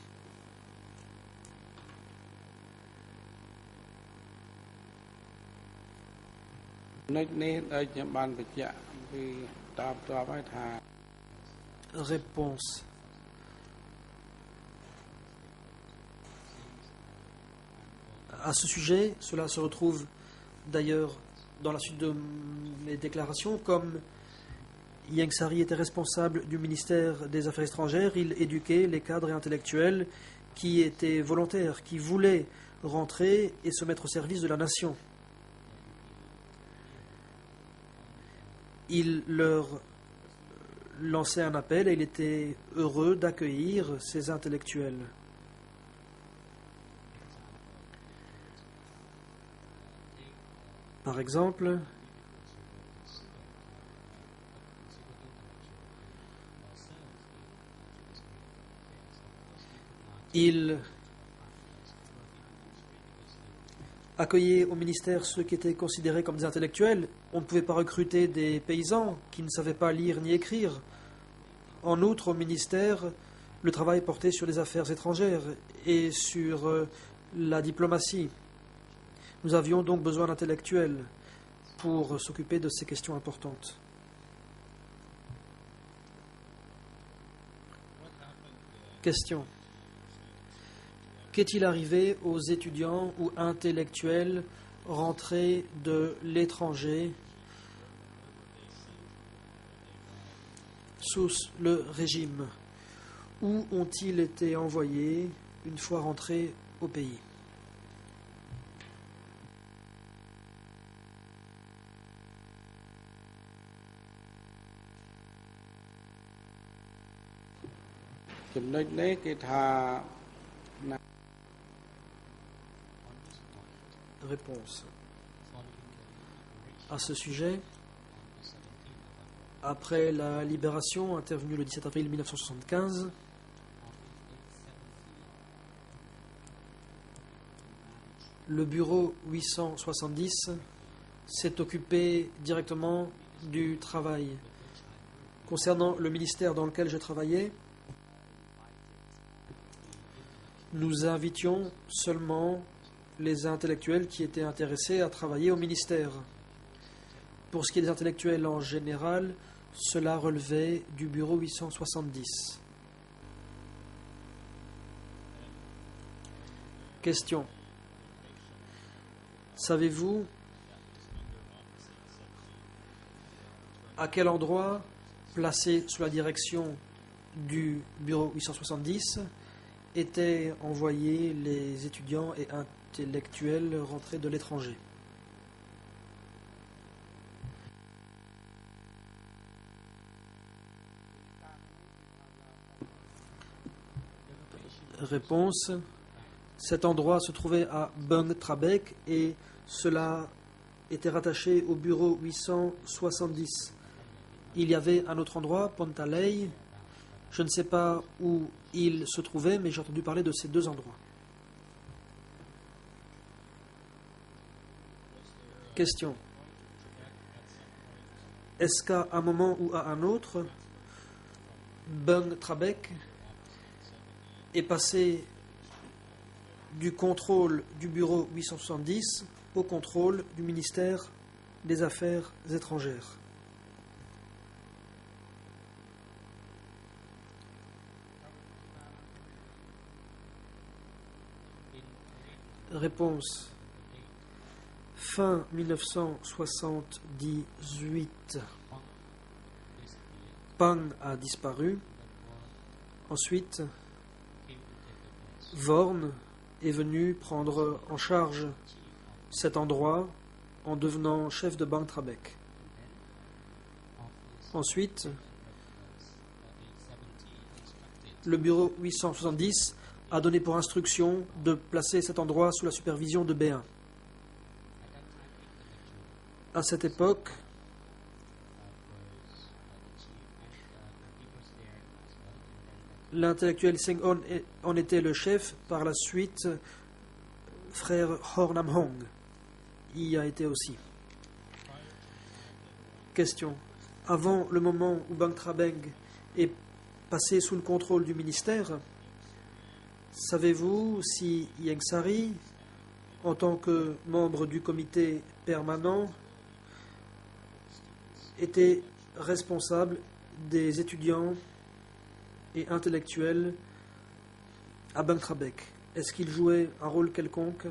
Réponse. À ce sujet, cela se retrouve d'ailleurs dans la suite de mes déclarations, comme Ieng Sary était responsable du ministère des Affaires étrangères, il éduquait les cadres et intellectuels qui étaient volontaires, qui voulaient rentrer et se mettre au service de la nation. Il leur lançait un appel et il était heureux d'accueillir ces intellectuels. Par exemple, il accueillait au ministère ceux qui étaient considérés comme des intellectuels. On ne pouvait pas recruter des paysans qui ne savaient pas lire ni écrire. En outre, au ministère, le travail portait sur les affaires étrangères et sur la diplomatie. Nous avions donc besoin d'intellectuels pour s'occuper de ces questions importantes. Question. Qu'est-il arrivé aux étudiants ou intellectuels rentrés de l'étranger sous le régime? Où ont-ils été envoyés une fois rentrés au pays? Réponse. À ce sujet, après la libération intervenue le 17 avril 1975, le bureau 870 s'est occupé directement du travail. Concernant le ministère dans lequel je travaillais, nous invitions seulement les intellectuels qui étaient intéressés à travailler au ministère. Pour ce qui est des intellectuels en général, cela relevait du bureau 870. Question. Savez-vous à quel endroit, placé sous la direction du bureau 870, étaient envoyés les étudiants et intellectuels rentrés de l'étranger? Réponse. Cet endroit se trouvait à Bung Trabek et cela était rattaché au bureau 870. Il y avait un autre endroit, Pontalei. Je ne sais pas où il se trouvait, mais j'ai entendu parler de ces deux endroits. Question. Est-ce qu'à un moment ou à un autre, Bung Trabek est passé du contrôle du bureau 870 au contrôle du ministère des Affaires étrangères? Réponse. Fin 1978, Pang a disparu. Ensuite, Vorn est venu prendre en charge cet endroit en devenant chef de Bang Trabek. Ensuite, le bureau 870 a donné pour instruction de placer cet endroit sous la supervision de B1. À cette époque, l'intellectuel Seng On en était le chef. Par la suite, frère Hor Nam Hong y a été aussi. Question. Avant le moment où Bang Trabeng est passé sous le contrôle du ministère, savez-vous si Ieng Sari, en tant que membre du comité permanent, était responsable des étudiants et intellectuels à Bang Trabek? Est-ce qu'il jouait un rôle quelconque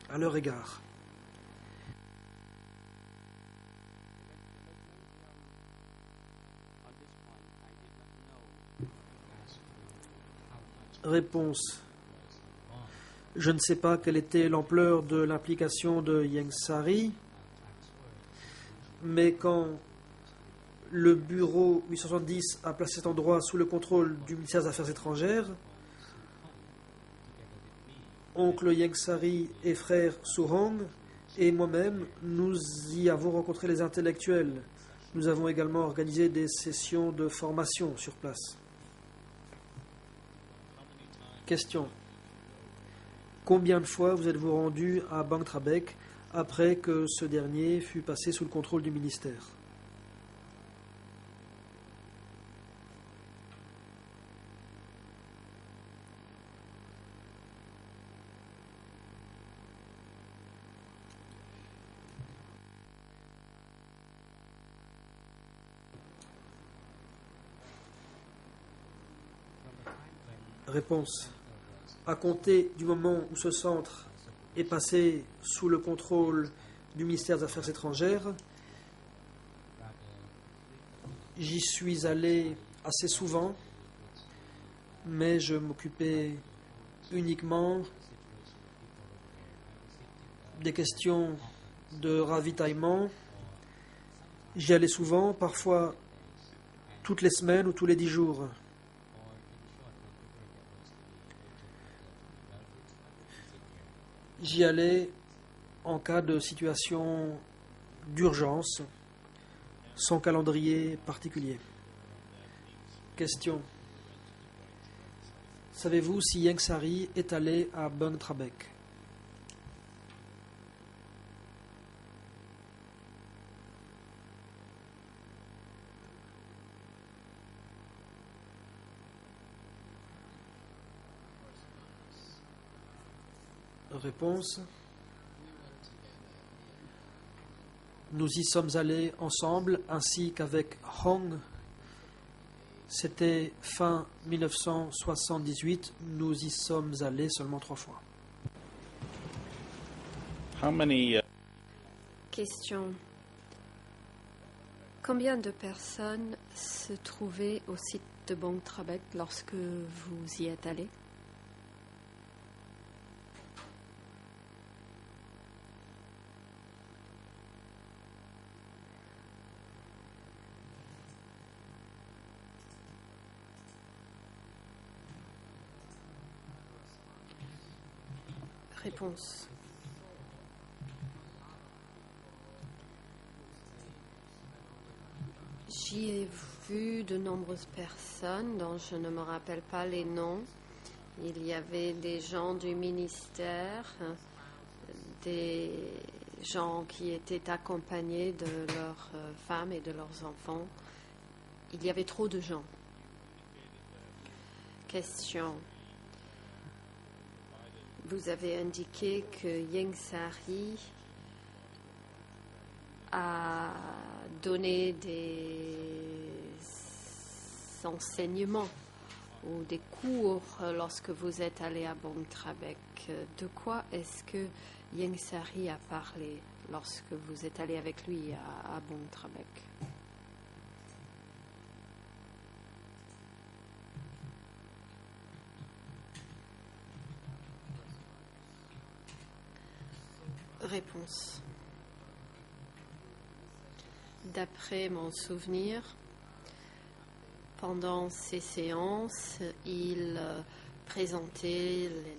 à leur égard? Réponse. Je ne sais pas quelle était l'ampleur de l'implication de Ieng Sari, mais quand le bureau 870 a placé cet endroit sous le contrôle du ministère des Affaires étrangères, oncle Ieng Sari et frère Suhong et moi-même, nous y avons rencontré les intellectuels. Nous avons également organisé des sessions de formation sur place. Question. Combien de fois vous êtes-vous rendu à Bang Trabek après que ce dernier fut passé sous le contrôle du ministère? Réponse. À compter du moment où ce centre est passé sous le contrôle du ministère des Affaires étrangères, j'y suis allé assez souvent, mais je m'occupais uniquement des questions de ravitaillement. J'y allais souvent, parfois toutes les semaines ou tous les 10 jours. J'y allais en cas de situation d'urgence, sans calendrier particulier. Question. Savez-vous si Ieng Sari est allé à Bang Trabek? Réponse. Nous y sommes allés ensemble, ainsi qu'avec Hong. C'était fin 1978. Nous y sommes allés seulement 3 fois. How many Question. Combien de personnes se trouvaient au site de Bang Trabek lorsque vous y êtes allé? Réponse. J'y ai vu de nombreuses personnes dont je ne me rappelle pas les noms. Il y avait des gens du ministère, des gens qui étaient accompagnés de leurs femmes et de leurs enfants. Il y avait trop de gens. Question. Vous avez indiqué que Ieng Sari a donné des enseignements ou des cours lorsque vous êtes allé à Bang Trabek. De quoi est-ce que Ieng Sari a parlé lorsque vous êtes allé avec lui à Bontrabec. Réponse. D'après mon souvenir, pendant ces séances, il présentait les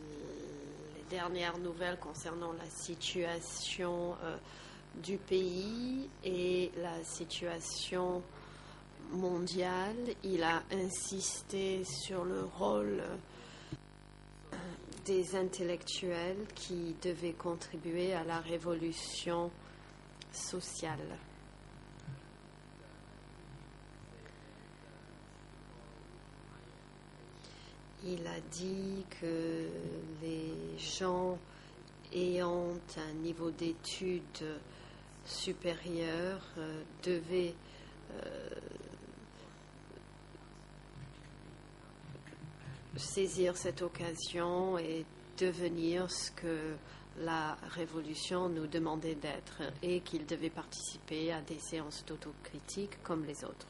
dernières nouvelles concernant la situation du pays et la situation mondiale. Il a insisté sur le rôle des intellectuels qui devaient contribuer à la révolution sociale. Il a dit que les gens ayant un niveau d'études supérieur devaient saisir cette occasion et devenir ce que la Révolution nous demandait d'être et qu'ils devaient participer à des séances d'autocritique comme les autres.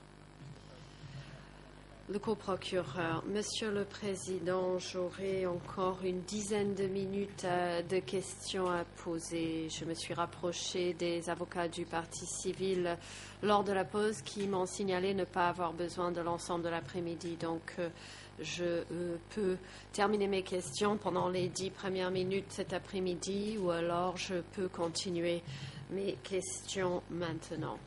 Le coprocureur, Monsieur le Président, j'aurai encore une dizaine de minutes de questions à poser. Je me suis rapprochée des avocats du Parti civil lors de la pause qui m'ont signalé ne pas avoir besoin de l'ensemble de l'après-midi. Donc, je peux terminer mes questions pendant les 10 premières minutes cet après-midi ou alors je peux continuer mes questions maintenant.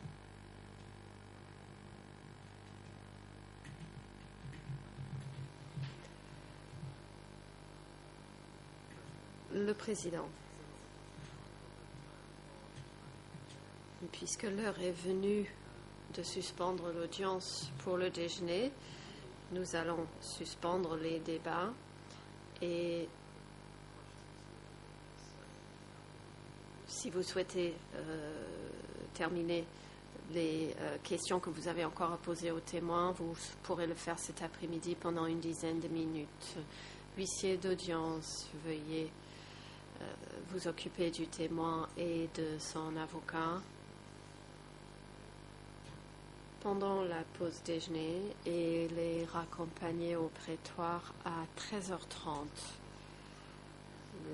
Le Président, puisque l'heure est venue de suspendre l'audience pour le déjeuner, nous allons suspendre les débats et si vous souhaitez terminer les questions que vous avez encore à poser aux témoins, vous pourrez le faire cet après-midi pendant une dizaine de minutes. Huissier d'audience, veuillez vous occuper du témoin et de son avocat pendant la pause déjeuner et les raccompagner au prétoire à 13h30.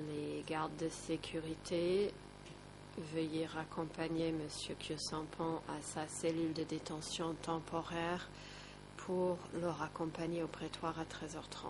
Les gardes de sécurité, veuillez raccompagner M. Kyosampon à sa cellule de détention temporaire pour le raccompagner au prétoire à 13h30.